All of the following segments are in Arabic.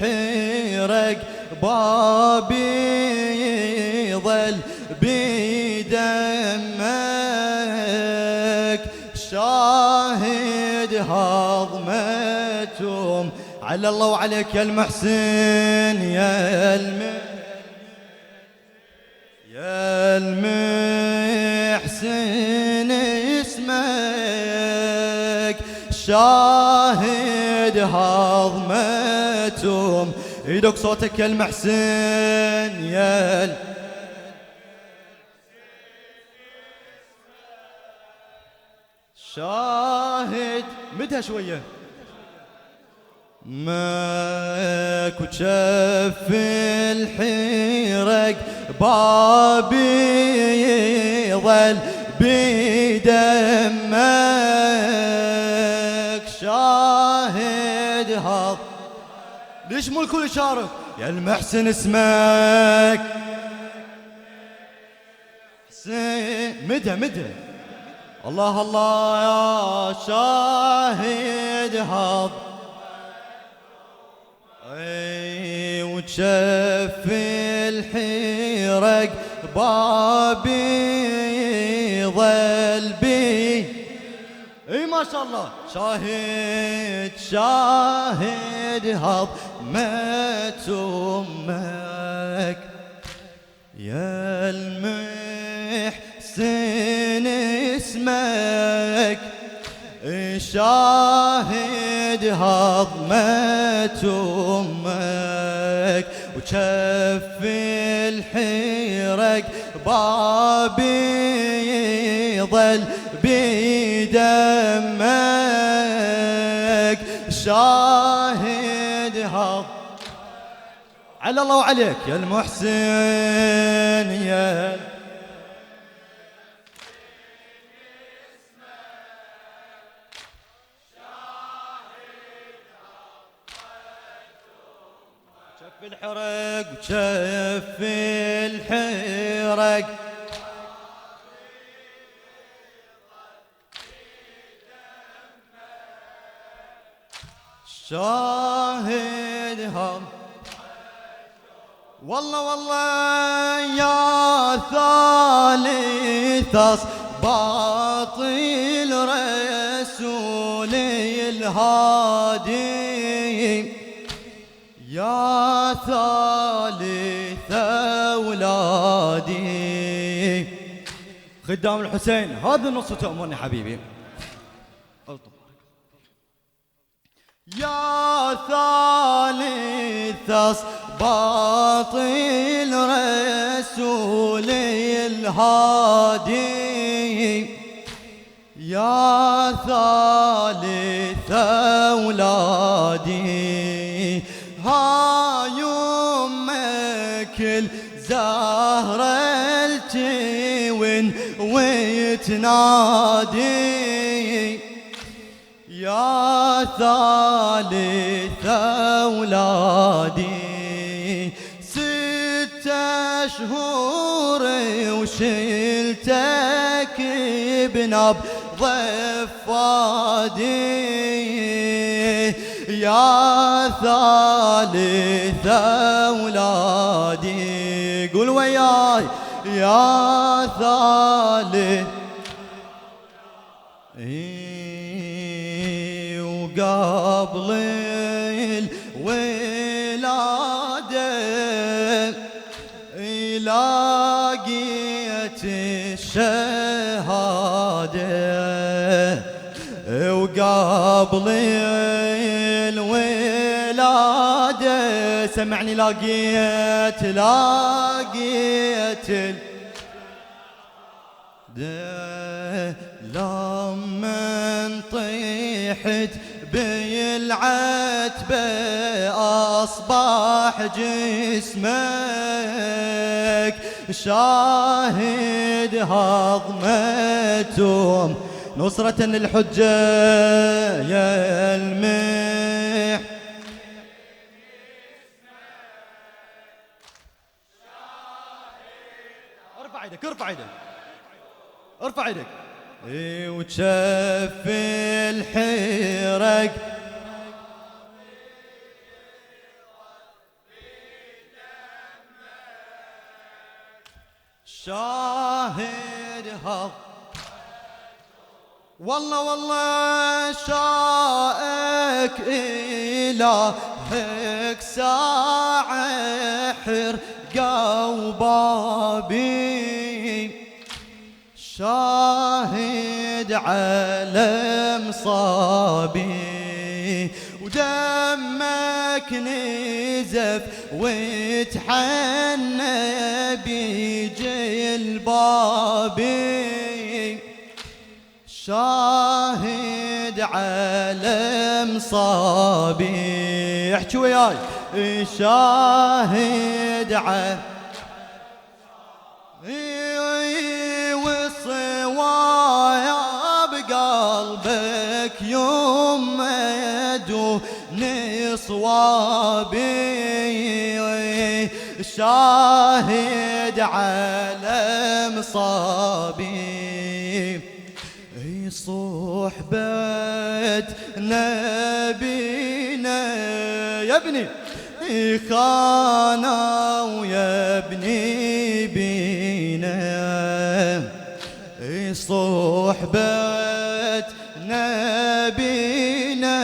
الحرق بابي ظل بدمك شاهد هضمتهم على الله وعليك يا المحسن يا المحسن اسمك شاهد هضمتهم ايدك صوتك يا المحسن يا شاهد مدها شوية ماك وشف الحرق بابي ظل بدمك شاهد هض ليش مو الكل يشارك يا المحسن اسمك حسين مدها الله الله يا شاهد هض اي وشف الحرق بابي ظل بي اي ما شاء الله شاهد هضمت امك يا المحسن اسمك شاهد هضمت امك وشف الحرق بابي ظل بدمك شاهد هض على الله وعليك يا المحسن يا شف الحرق وشف الحرق شاهد هم والله يا ثالث باطل رسولي الهادي يا ثالث أولادي خدام الحسين هذا النص تأمرني حبيبي يا ثالث باطل رسولي الهادي يا ثالث أولادي هاي أمك الزهرة التون وتنادي يا ثالث أولادي 6 أشهر وشلتك بنبض فادي يا ثالث أولادي قول وياي يا ثالث وقبل الولادة لاقيت الشهادة وقبل الولادة سمعني لاقيت لما طيحت بالعتبة أصبح جسمك شاهد هضمتهم نصرة للحجة يا المح ارفع ايدك ارفع ايدك وشف الحرق شاهد هض والله والله شائك إلهك ساعة حرقة وبابي شاهد على مصابي ودمك نزف وتحنى بجلبابي شاهد على مصابي احكي وياي شاهد على وصوايا بقلبك يمد نصوابي شاهد على مصابي صحبة نبينا يا ابني خانا ويا ابني بينا صحبة نبينا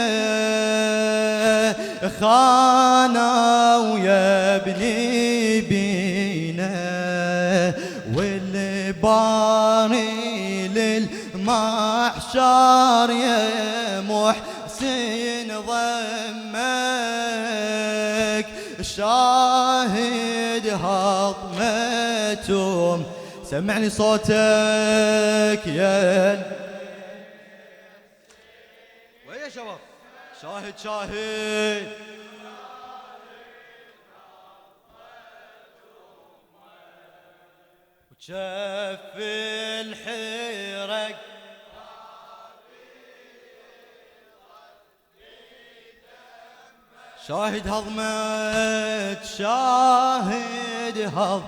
خانا ويا ابني بينا والباري للمحشر يا محسن ضمك شاهد هضمتهم سمعني صوتك يا ويا شباب شاهد شاهد وشف الحرق شاهد هضمت شاهد هض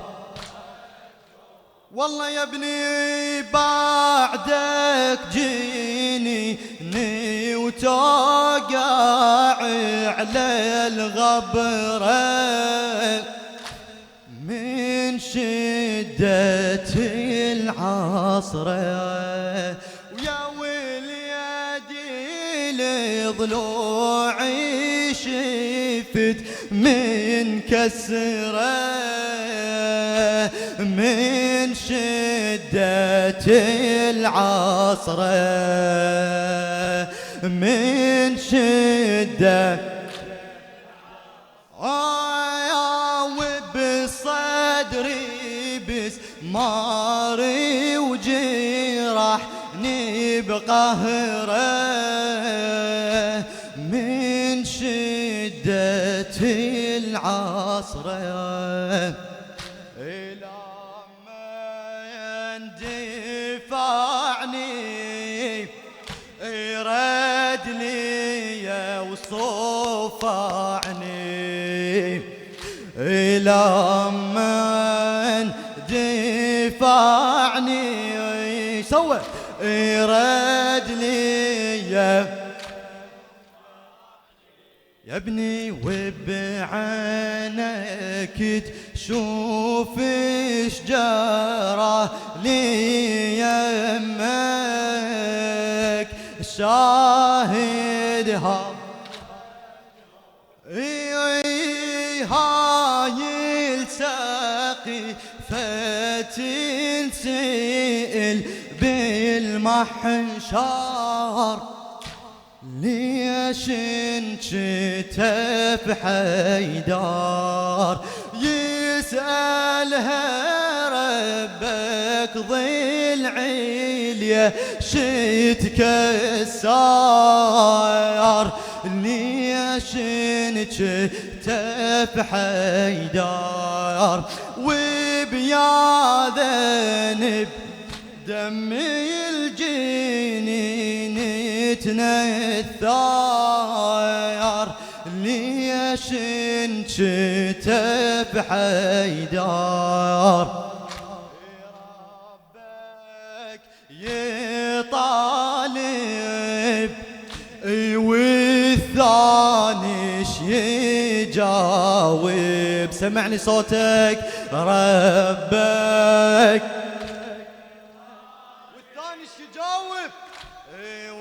والله يا ابني بعدك جيني وتوقع على الغبرة من شدة العصرة ويا وليدي لضلوعي شفت من كسرة من شدة العصرة من شدة وبصدري بسماري وجرحني بقهره من شدة العصرة دفعني رد لي وصفعني لما دفعني سوى رد لي يا ابني وبعينك تشوف شجرة لي يمك شاهدها هاي الساقي فتنسئل بالمحشر ليش انشتف حيدار يسألها ربك ضلع عليا شتكسر ليش انشتف حيدار وبيا ذنب دمي الجنين تنثار ليش انشتف حيدار ربك يطالب والثاني شي يجاوب، سمعني صوتك ربك. والثاني ايش يجاوب؟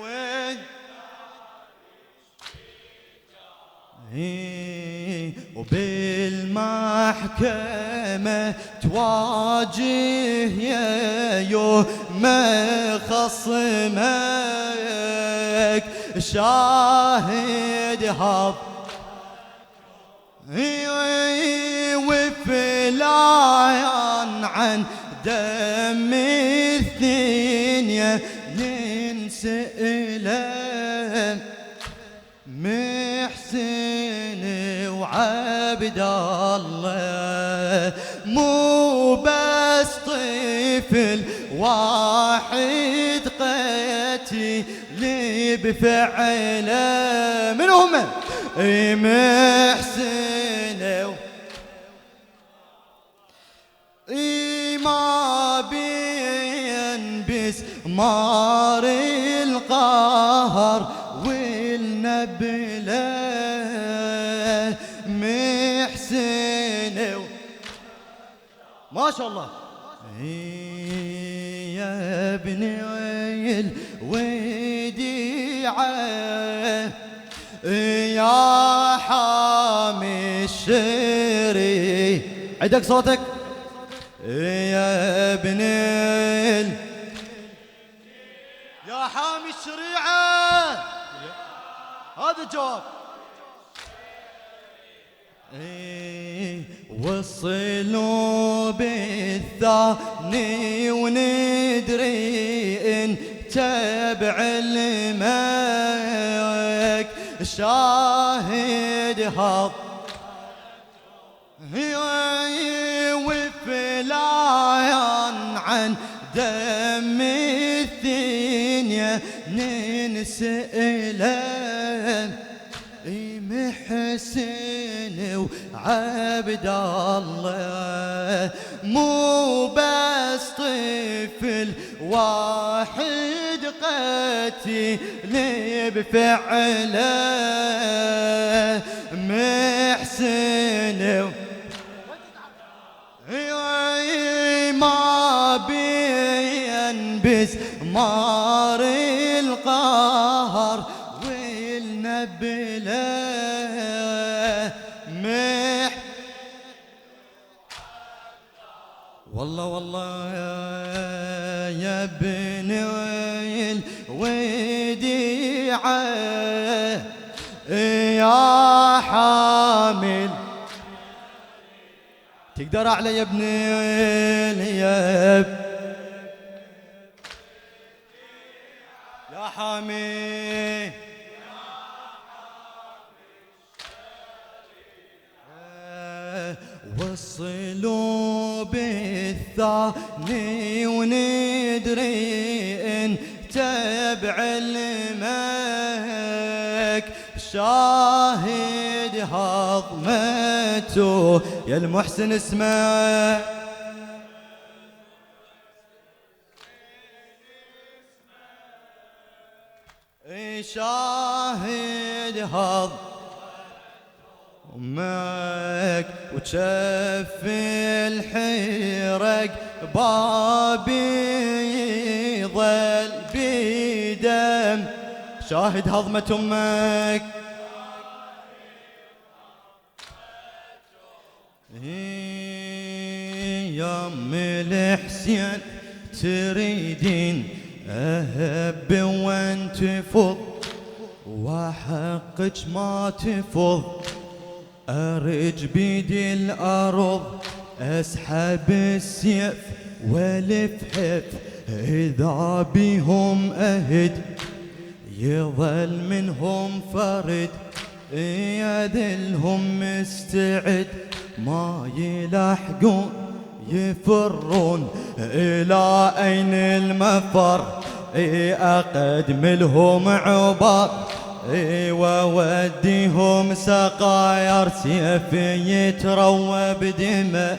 وين وبالمحكمة تواجه يا يوم خصمك، شاهد هض وفلايان عن دم الثنية ننسأله، محسن وعبد الله مو بس طفل واحد قتل بفعله. من هم؟ محسن ما بين بسمار القهر والنبله، محسن ما شاء الله يا ابن الوديعة يا حامي الشري. عندك صوتك يا ابن يا حامي الشريعة، هذا الجواب. وصلوا بالثاني وندري ان تبع المك، شاهد هض وفلايان عن دم الثنية ننسأله، محسن وعبد الله مو بس طفل واحد قتل بفعله، محسن ما بين بسمار القهر والنبله، والله والله يا ابن الوديعة يا حامل. تقدر أعلى يا ابن الياب يا حامي، وصلوا بالثاني وندري ان تبع المك، شاهد هضمته يا المحسن اسمه، شاهد هضمك وشف الحرق بابي ظل بدم، شاهد هضمة امك يا ام الحسين تريدين اهب وانت تفض وحقك ما تفض، ارج بيدي الارض اسحب السيف والفحف، اذا بيهم اهد يظل منهم فرد، يذلهم مستعد ما يلحقون يفرون، الى اين المفر اقدم لهم عبر، ووديهم سقاير سيف يتروى بدمه،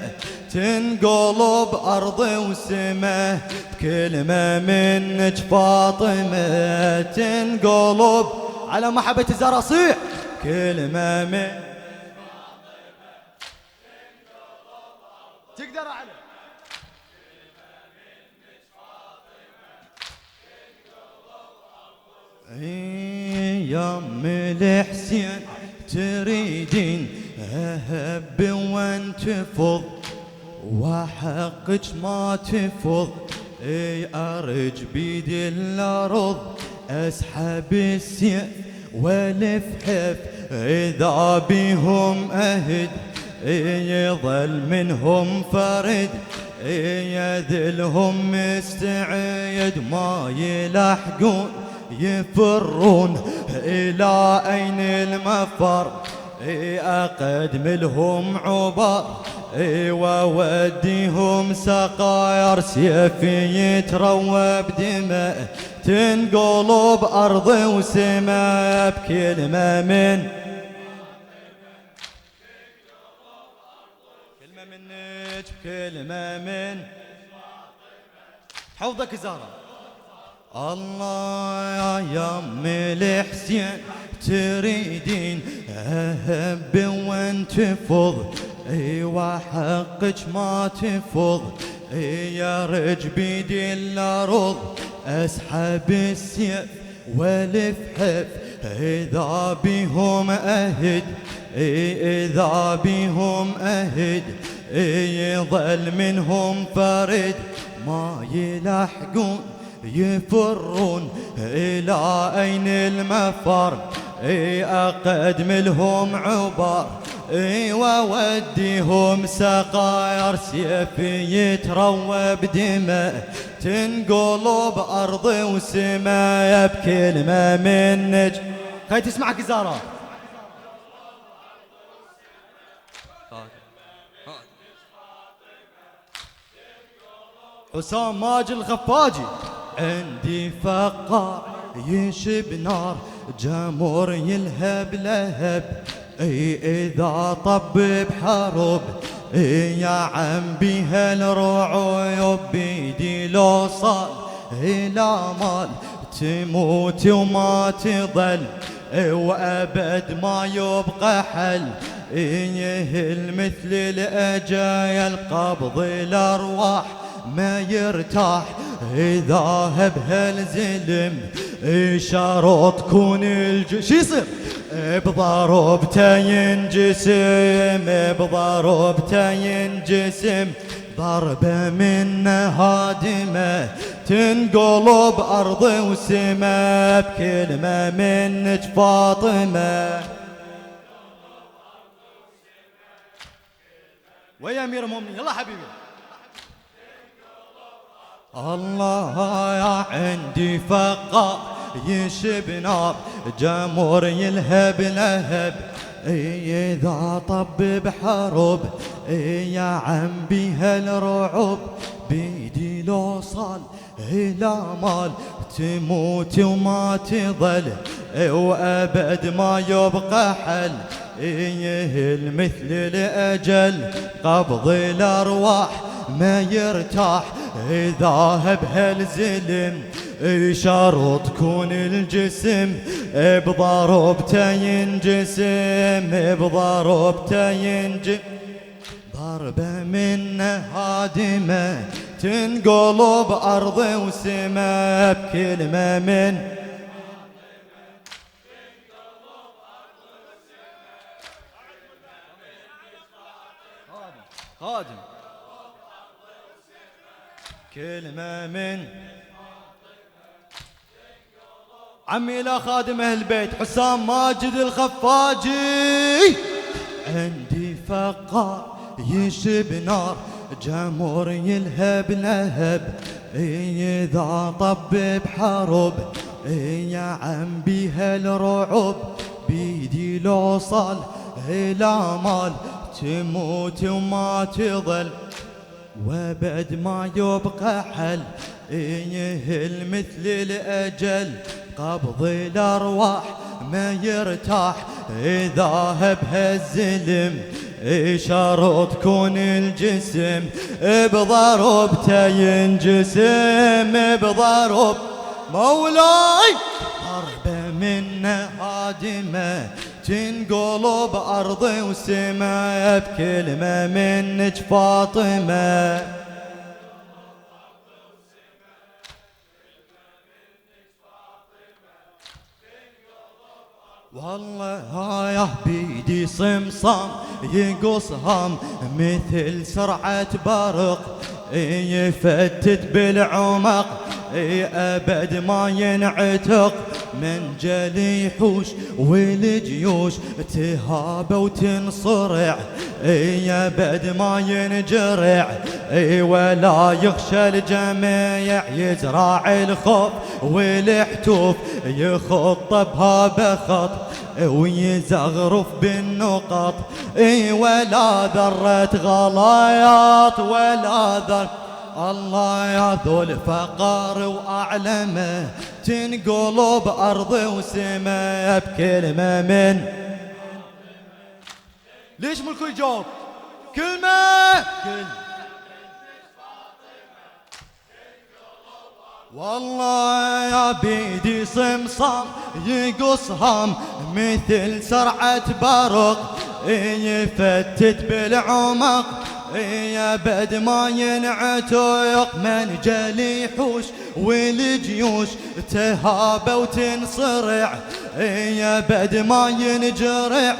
تنقلب ارض وسمه بكلمه منك فاطمه، تنقلب على محبة الزهراء صيح كلمه من يم الحسين تريدين أهب وانتفض وحقك ما تفض، أرج بيد الأرض أسحب السيف والفحف، إذا بهم أهد يظل منهم فرد، يذلهم مستعيد ما يلحقون يفرون، إلى أين المفر أقدم لهم عبر، ووديهم سقاير سيفي يتروى بدماء، تنقلب أرض وسماء بكلمة منك، بكلمة من حوضك زهرة. الله يا يم الحسين تريدين أهب وانتفض، وحقك ما تفض، يرج بيدي الأرض أسحب السيف والفحف، إذا بهم أهد إذا بهم أهد يظل منهم فرد، ما يلحقون يفرون، إلى أين المفر أقدم لهم عبر، ووديهم سقاير سيفي يتروى بدماء، تنقلب أرض وسماء بكلمة منك. خلي تسمعك زارة. حسام ماجد الخفاجي عندي فقار ينشب نار، جمر يلهب لهب، إذا طب بحرب يا عم بها الرعوب، بيدي لو صال إلى مال تموت وما تظل، وأبد ما يبقى حل، يهل مثل الأجايل قبض الأرواح ما يرتاح، إذا هبها الزلم شرط كون شو يصير بضربته ينجسم، بضربته ينجسم، ضربة من هادمة تنقلب أرض وسماء بكلمة منك فاطمة. ويا أمير المؤمنين يلا حبيبي. الله يا عندي فقار يشب نار، جمر يلهب لهب، إذا طب بحرب يا عم بها الرعب، بيدي لو صال إلى مال تموت وما تظل، وأبد ما يبقى حل، يهل مثل الأجل قبض الأرواح ما يرتاح، إذا هبها الزلم شرط كون الجسم بضربته ينجسم، بضربته ينجسم، ضربة من هادمة تنقلب أرض وسماء بكلمة من خادم، كلمة من عمي لا خادم أهل البيت حسام ماجد الخفاجي، عندي فقار يشب نار، جمر يلهب لهب، إذا طب بحرب يا عم بها الرعب، بيدي لو صال إلى مال تموت وما تظل، وبعد ما يبقى حل، يهل مثل الأجل قبض الأرواح ما يرتاح، إذا هبها الزلم شرط كون الجسم بضربته ينجسم، بضرب مولاي ضربة من هادمة تنقلب أرضي وسماء بكلمة منك فاطمة. والله هايه بيدي صمصام يقصهم مثل سرعة برق، يفتت بالعمق أبد ما ينعتق، من جلي حوش والجيوش تهاب وتنصرع، أبد ما ينجرع ولا يخشى الجميع، يزرع الخوف والحتوف يخط بها بخط ويزغرف بالنقط، ولا ذرة غلايات ولا ذرة. الله يا ذو الفقار وأعلمه تنقلب أرضي وسماء بكلمة من. ليش مو الكل يجاوب؟ كلمة والله يا بيدي صمصام يقصهم مثل سرعة برق، يفتت بالعمق أبد ما ينعتق، من جلي حوش والجيوش تهاب وتنصرع، أبد ما ينجرع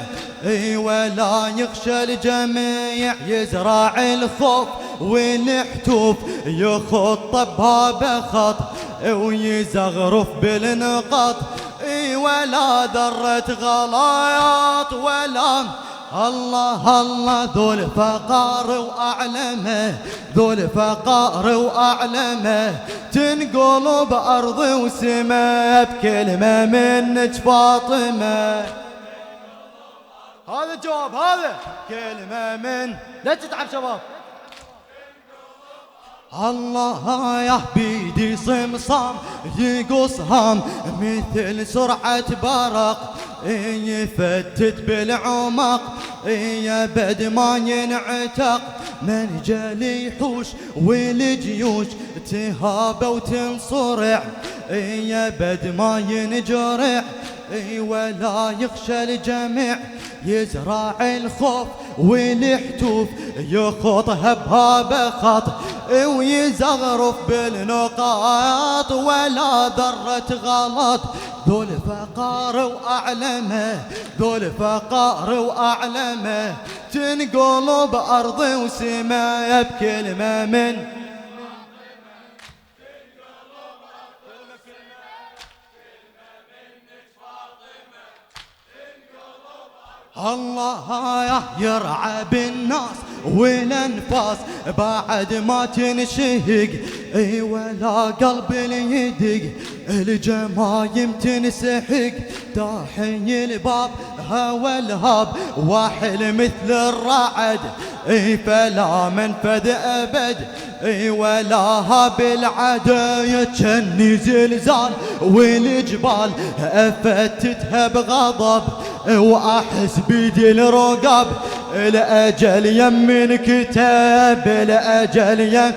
ولا يخشى الجميع، يزرع الخوف والحتوف يخط بها بخط ويزغرف بالنقط، ولا ذرة غلايات ولا. الله الله ذو الفقار وأعلمه، ذو الفقار وأعلمه تنقلب أرضي وسماء بكلمة منك فاطمة. هذا الجواب، هذا كلمة من. لا تتعب شباب. الله يا بيدي صمصام يقصهم مثل سرعة برق، يفتت بالعمق أبد ما ينعتق، من جلي حوش والجيوش تهاب وتنصرع، أبد ما ينجرع ولا يخشى الجميع، يزرع الخوف والحتوف يخطها بها بخط ويزغرف بالنقاط، ولا ذرة غلط. ذو الفقار وأعلمه، ذو الفقار وأعلمه تنقلب أرضي وسماء بكلمة من. الله يا يرعى بالناس والانفاس بعد ما تنشهق، ولا قلب يدق الجمايم تنسحق، داحي الباب هوى الهاب واحل مثل الرعد، فلا منفذ ابد ولا هاب العدا، كني زلزال والجبال افتتها بغضب، واحس بيدي الرقاب الاجل يمن كتاب الاجل يم.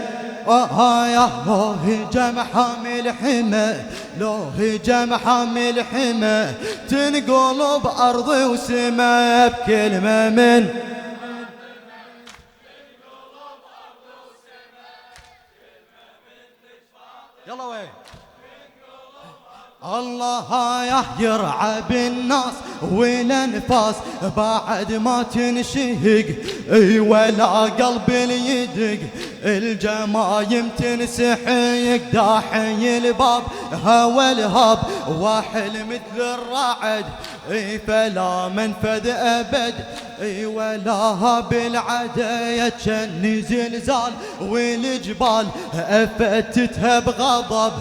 يا لو هجم حامل حمى، لو هجم حامل حمى تنقلب أرضي وسماء بكلمة من. يلا وين الله يا يرعى بالناس والانفاس بعد ما تنشهق، ولا قلب يدق الجمايم تنسحق، داحي الباب هوى الهاب واحل مثل الرعد، فلا منفذ ابد ولا هاب العدا، كني زلزال والجبال افتتها بغضب،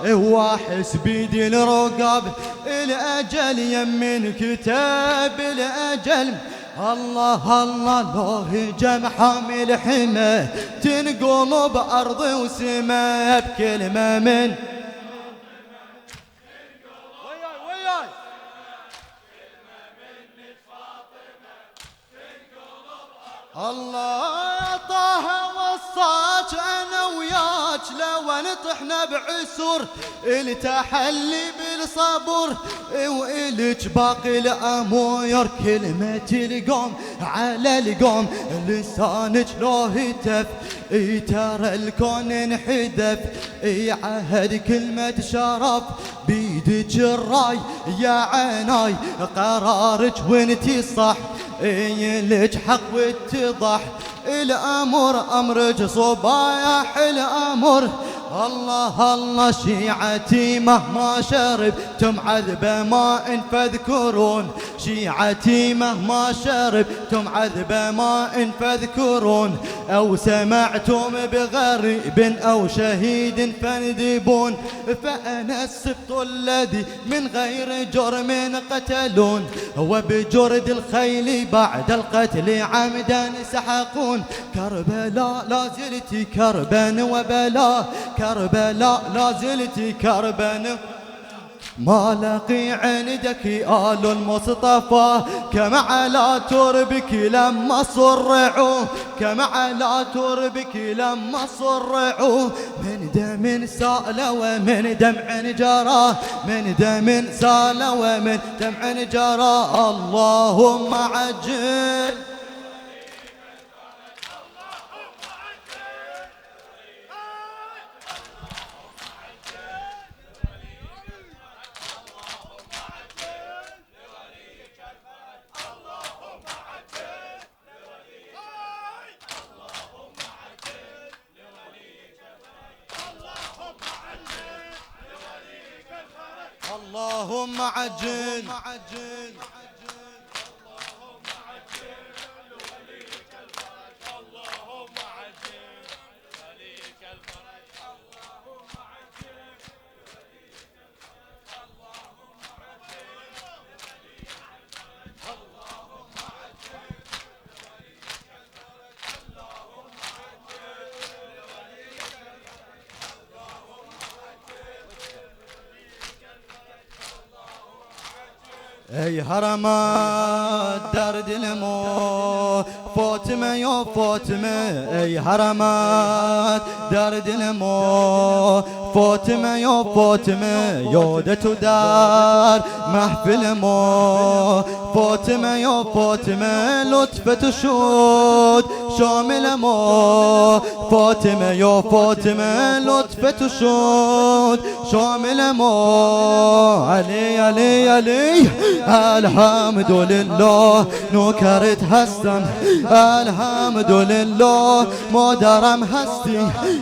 واحس بيدي الرقاب الاجل يمن كتاب الاجل. الله الله لو هجم حامل حمى تنقلب أرضي وسماء بكلمة من. وياي الله طه وصاك انا وياك لو نطحنا بعسر التحلي صبر وإلك باقي الأمور، كلمة القوم على القوم لسانك لو هتف ترى الكون انحذف، عهد كلمة شرف بيدك الراي يا عناي، قرارك وانتي صح لك حق واتضح، الأمر أمرك صبايح الأمر، الله الله شيعتي مهما شربتم عذب ماء فاذكرون، شيعتي مهما شربتم عذب ماء فاذكرون، أو سمعتم بغريب أو شهيد فاندبون، فأنا السبط الذي من غير جرم قتلون، وبجرد الخيل بعد القتل عمدا سحقون، كربلاء لا زلت كربا وبلا، كربلاء لا زلت كربا، ما لقي عندك آل المصطفى كما على تربك لما صرعوا، كما على تربك لما صرعوا، من دم سال ومن دمع جرى، من دم سال ومن دمع جرى، اللهم عجل اللهم عجل اي هرمات درد المو فاطمة يا فاطمة، اي هرمات درد المو فاطمة يا فاطمة، يودة دار محفل مو فاطمة يا فاطمة، لطفة شود شامل مو فاطمة يا فاطمة، لطفة شود شامل مو، علي علي علي الحمد لله نكرت هستم، الحمد لله مادرم هستی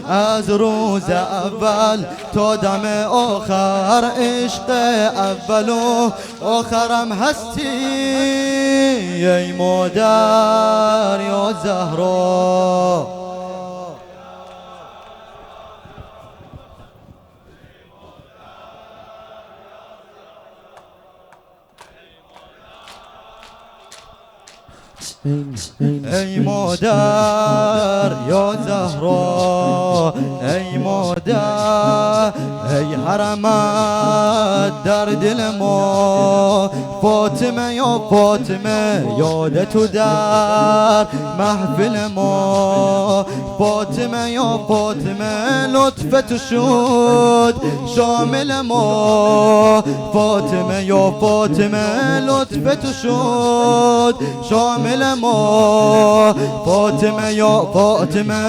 از روز اول تا دم آخر، عشق اول و آخرم هستی ای مادر یا زهرا. ای مادر یا زهرا، ای مادر ای حرمت در دل ما، فاطمه یا فاطمه یادت در محفل ما، فاطمه یا فاطمه لطفت شد شامل ما، فاطمه یا فاطمه لطفت شد شامل ما، فاطمه یا فاطمه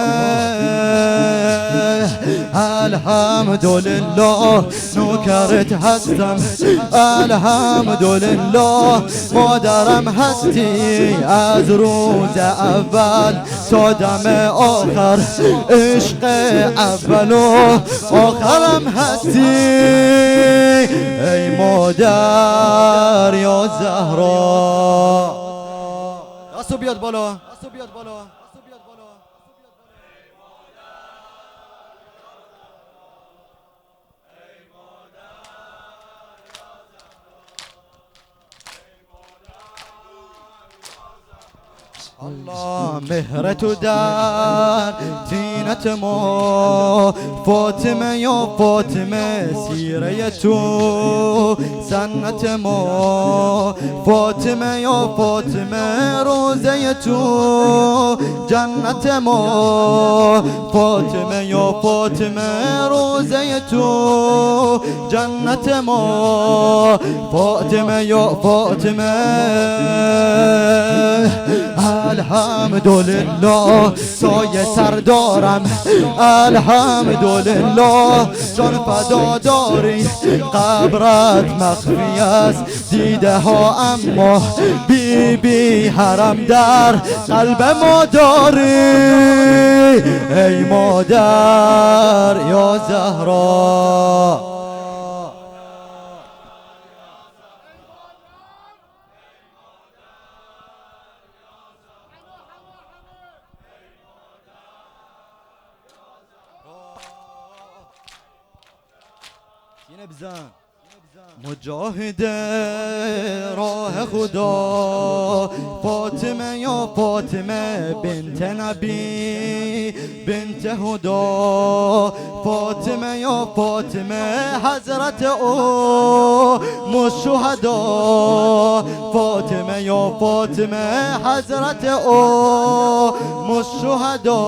الحمدلله نوکرت هستم، الحمدلله مادرم هستی از روز اول تا دم آخر، عشق اول و آخرم هستی ای مادر یا زهرا. دستو بیاد بالا، دستو بیاد بالا. الله مهرة دار تينة مو فاطمة يا فاطمة سيريتو سنة مو فاطمة يا فاطمة روزيتو جنة مو فاطمة يا فاطمة روزيتو جنة مو فاطمة يا فاطمة الحمد لله سایه سردارم الحمد لله جان فدا داری قبرت مخفی است دیده ها اما بی بی حرم در قلب ما داری ای مادر یا زهرا مجاهد راه خدا فاطمه یا فاطمه بنت نبی بنت هدا فاطمه یا فاطمه حضرت الشهدا فاطمه یا فاطمه حضرت الشهدا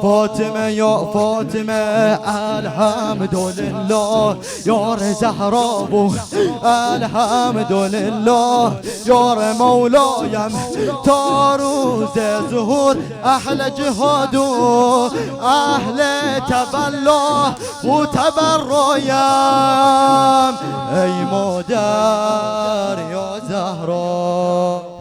فاطمه یا فاطمه الحمدلله یار زهرا بو الحمدلله یار مولایم تا روز ظهور اهل جهاد و اهل تبلا و تبرایم ای مادر یا زهرا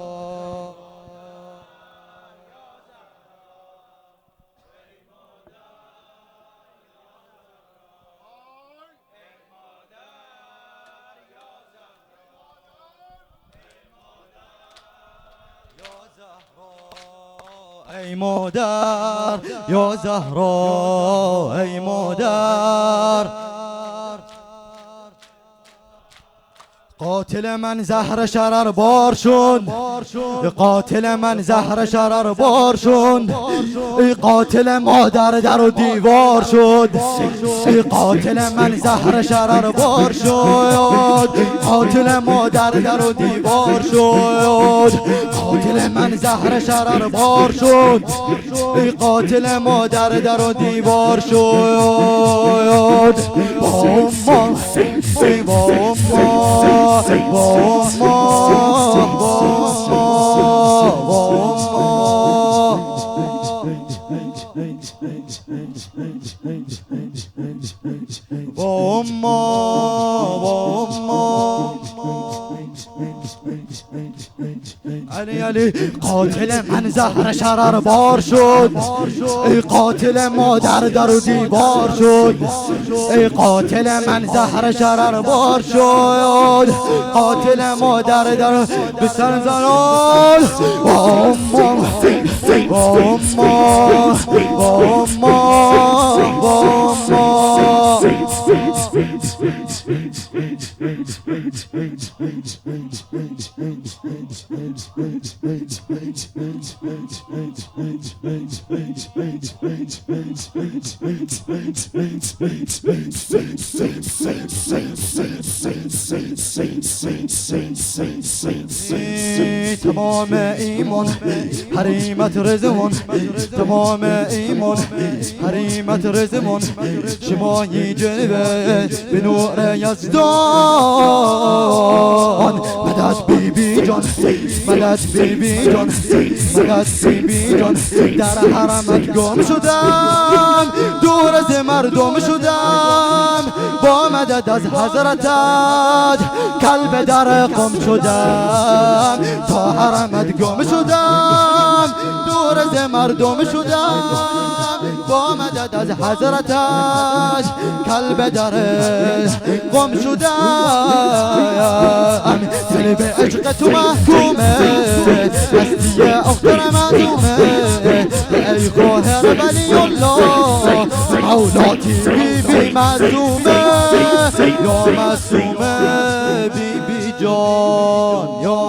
ای مادر یا زهرا ای مادر قاتل من زهر شرر بار شد قاتل من زهر شرر بار شد قاتل مادر در و دیوار شد قاتل من زهر شرر بار شد قاتل مادر در و دیوار شد قاتل من زهر شرر بار شد قاتل مادر در و دیوار شد علی قاتل من زهر شرر بار شد ای قاتل مادر در و دیوار شد ای قاتل من زهر شرر بار شد قاتل مادر در به سر زنان تمام ایمان حریمت رزمون تمام ایمان حریمت رزمون شمایی جلوه به نور یزدان مدد بی بی جان مدد بی بی جان مدد بی بی جان در حرمت گم شدم دور از مردم شدم با مدد از حضرتت قلب در قم شدم تا حرمت گم شدم دور از مردم شدم با مدد از حضرتش قلب در قم شدم دل به عشق تو محکومه هستی اختر معلومه ای قاهر ولی الله مولاتی بی بی معصومه یا معصومه بی بی جان یا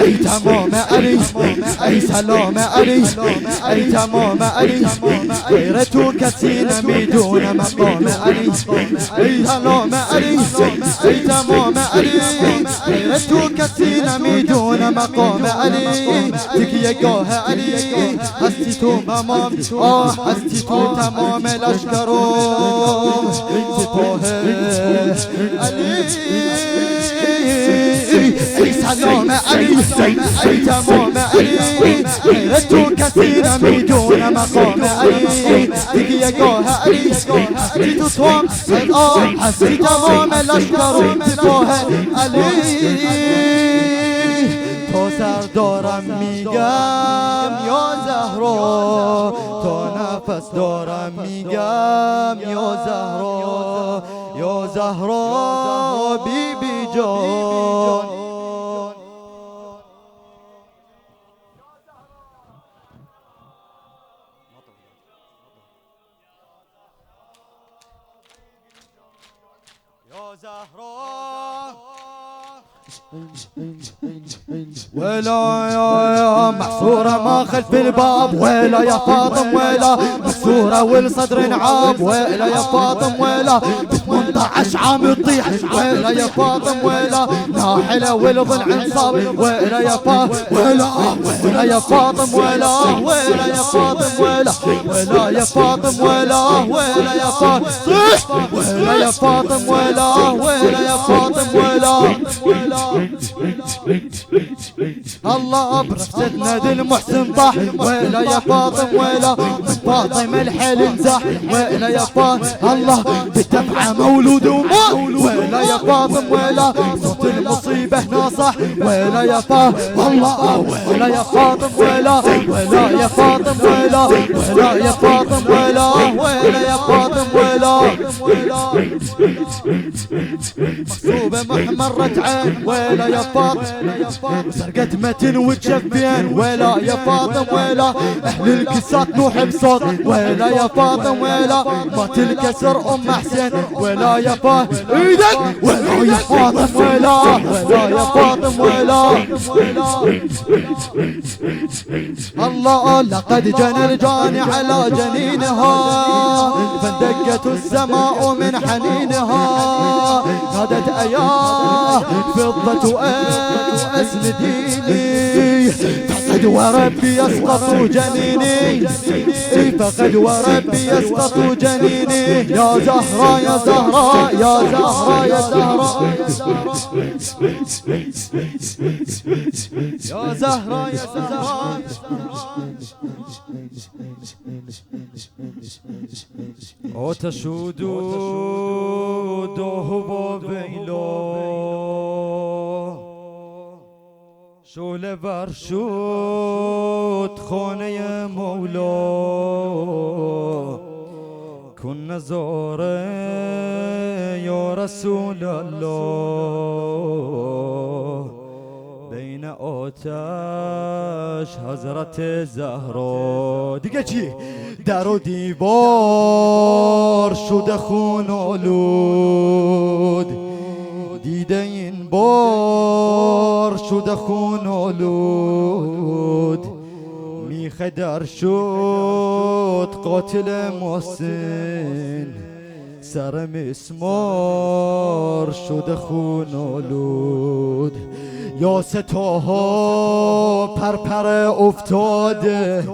أي تمام علي أي سلام علي أي تمام علي غيرتك سينمي دون مقام علي أي سلام علي أي تمام علي غيرتك سينمي دون مقام علي تكي جاه علي هستی تو ممام هستی تو تمام لشکرم سپاه علی ای سلام علی ای تمام علی تو کسی نمیدون مقام علی دیگه گاه علی هستی تو توام هستی تمام لشکرم سپاه علی تا سر دارم میگم یا زهرا تا نفس دارم میگم یا زهرا بی بی جان یا زهرا ولا يا محصورة ما خلف الباب ولا يا فاطم ولا محصورة والصدر انعاب ولا يا فاطم ولا 18 عام تطيح ولا يا فاطم ولا ناحلة والضلع انصاب ولا يا فاطم ولا يا فاطم ولا يا فاطم ولا يا فاطم ولا يا فاطم صيح ولا يا فاطم ولا يا فاطم ولا الله برفسة نادي المحسن طاح ولا يا فاطم ولا فاطم الحل انزاح ولا يا فاطم الله بتبع مولود وما ولا يا فاطم ولا صوت المصيبة ناصح ولا يا فاطم الله ولا يا فاطم ولا يا فاطم ولا يا فاطم ولا يا فاطم ولا مصوبة محمرة عين ولا يا فاطم سرقت متن وتشفين ولا يا فاطم ولا اهل القصات نوح بصوت ولا يا فاطم ولا ما تنكسر ام حسين ولا يا فاطم ايدك ولا يا فاطم ولا يا فاطم ولا الله لقد جنى الجاني على جنينها فاندقت السماء من حنينها نادت اياه فضة اسنديني فقد وربي يسقط جنيني فقد وربي يسقط جنيني يا زهراء يا زهراء يا زهراء يا زهراء يا زهراء يا زهراء وتشود دهو بيلو شعله ور شد خانه مولا کن نظاره یا رسول الله بین آتش حضرت زهرا دیگه چی؟ در و دیوار شده خون آلود دیده این بار شده خون آلود میخه در شد قاتل محسن سر مسمار شده خون آلود یا ستاها پرپر افتاده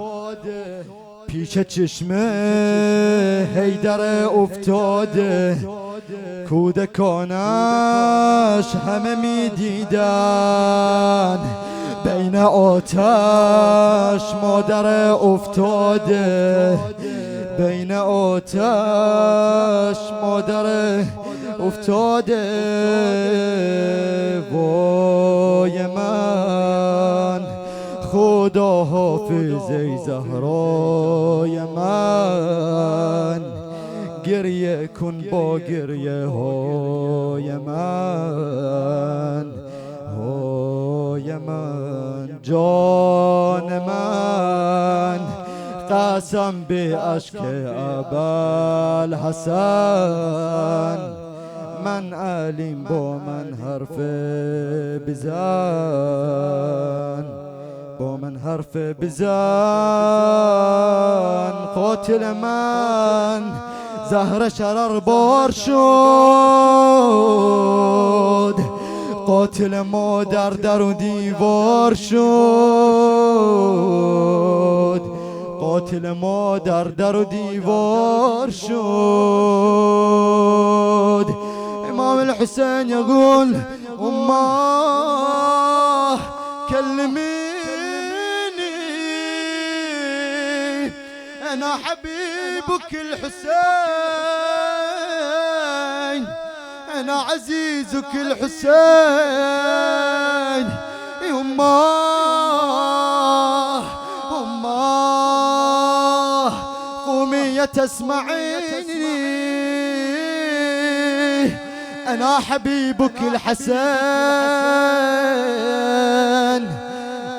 پیش چشم حیدر افتاده کودکانش همه می دیدن بین آتش مادر افتاده بین آتش مادر افتاده وای من خدا حافظ ای زهرای من گریه کن با گریه های من جان من قسم به اشک ابوالحسن من أليم بو من هرف بزان بو من هرف بزان قاتل من زهر شرر بارشود قاتل ما در و دیوار شد قاتل ما در و دیوار شد امام الحسين يقول أماه كلميني أنا حبيبك الحسين أنا عزيزك الحسين أماه أماه قومي تسمعيني أنا حبيبك الحسين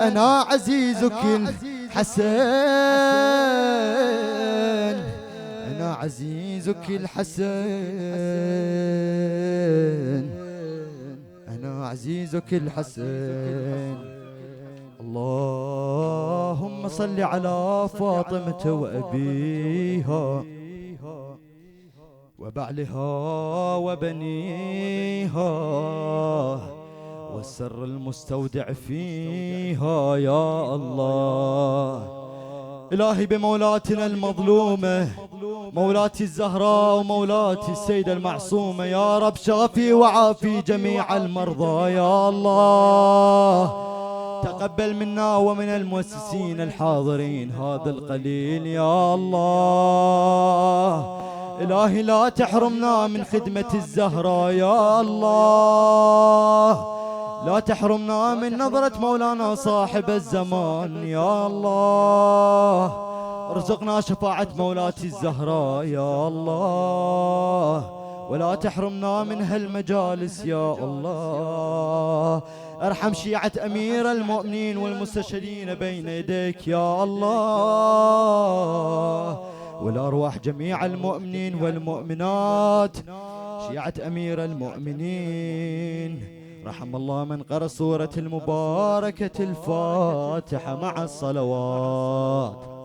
أنا عزيزك الحسين أنا عزيزك الحسين أنا عزيزك الحسين اللهم صل على فاطمة وأبيها وبعلها وبنيها والسر المستودع فيها يا الله. إلهي بمولاتنا المظلومة مولاتي الزهراء ومولاتي السيدة المعصومة يا رب شافي وعافي جميع المرضى يا الله. تقبل منا ومن المؤسسين الحاضرين هذا القليل يا الله. إلهي لا تحرمنا من خدمة الزهراء يا الله. لا تحرمنا من نظرة مولانا صاحب الزمان يا الله. ارزقنا شفاعة مولاتي الزهراء يا الله. ولا تحرمنا من هالمجالس يا الله. ارحم شيعة أمير المؤمنين والمستشهدين بين يديك يا الله. والأرواح جميع المؤمنين والمؤمنات شيعة أمير المؤمنين. رحم الله من قرأ سورة المباركة الفاتحة مع الصلوات.